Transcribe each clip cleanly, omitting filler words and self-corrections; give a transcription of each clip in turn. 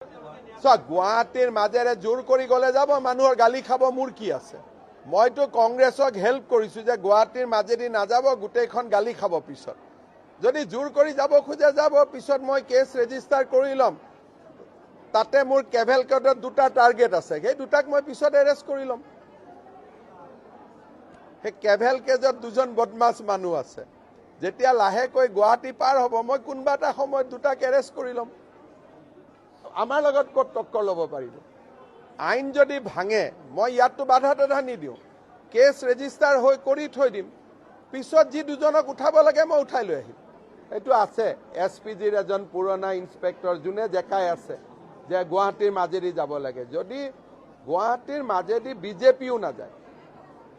গুৱাহাটীৰ মাজেৰে জোৰ কৰি গ'লে যাব, মানুহৰ গালি খাব, মোৰ কি আছে? মইতো কংগ্ৰেছক হেল্প কৰিছো যে গুৱাহাটীৰ মাজেদি নাযাব, গোটেইখন গালি খাব পিছত। যদি জোৰ কৰি যাব খোজে যাব, পিছত মই কেছ ৰেজিষ্টাৰ কৰি ল'ম। তাতে মোৰ কেভেলকেডত 2টা টাৰ্গেট আছে, সেই 2টাক মই পিছত এৰেষ্ট কৰি ল'ম। সেই কেভেলকেডত 2জন বদমাছ মানুহ আছে। যেতিয়া লাহেকৈ গুৱাহাটী পাৰ হ'ব, মই কোনোবা এটা সময়ত 2টাক এৰেষ্ট কৰি ল'ম। আমাৰ লগত ক'ত টক্কৰ ল'ব পাৰিব? আইন যদি ভাঙে, মই ইয়াততো বাধা নিদিওঁ, কেছ ৰেজিষ্টাৰ হৈ কৰি থৈ দিম। পিছত যি 2জনক উঠাব লাগে মই উঠাই লৈ আহিম। এইটো আছে SPGৰ এজন পুৰণা ইন্সপেক্টৰ যোনে জেকাই আছে যে গুৱাহাটীৰ মাজেদি যাব লাগে। যদি গুৱাহাটীৰ মাজেদি বিজেপিও নাযায়,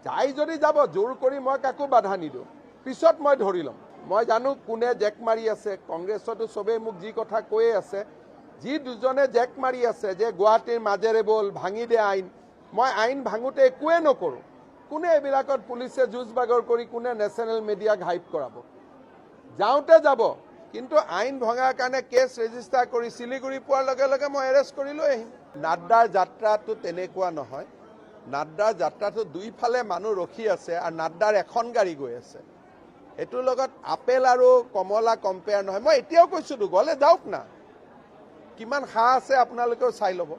যাই যদি যাব, জোৰ কৰি মই কাকো বাধা নিদিওঁ। পিছত মই ধৰি ল'ম। মই জানো কোনে জেক মাৰি আছে। কংগ্ৰেছতো চবেই মোক যি কথা কৈয়ে আছে, যি 2জনে জেক মাৰি আছে যে গুৱাহাটীৰ মাজেৰে বল, ভাঙি দে আইন। মই আইন ভাঙোতে একোৱে নকৰোঁ। কোনে এইবিলাকত পুলিচে যুঁজ বাগৰ কৰি কোনে নেশ্যনেল মিডিয়াক হাইপ কৰাব? যাওঁতে যাব, কিন্তু আইন ভঙাৰ কাৰণে কেছ ৰেজিষ্টাৰ কৰি শিলিগুৰি পোৱাৰ লগে লগে মই এৰেষ্ট কৰি লৈ আহিম। নাড্ডাৰ যাত্ৰাটো তেনেকুৱা নহয়। নাড্ডাৰ যাত্ৰাটো দুইফালে মানুহ ৰখি আছে আৰু নাড্ডাৰ এখন গাড়ী গৈ আছে। এইটোৰ লগত আপেল আৰু কমলা কম্পেয়াৰ নহয়। মই এতিয়াও কৈছোঁ, গ'লে যাওক না। কিমান সাহ আছে আপোনালোকেও চাই ল'ব।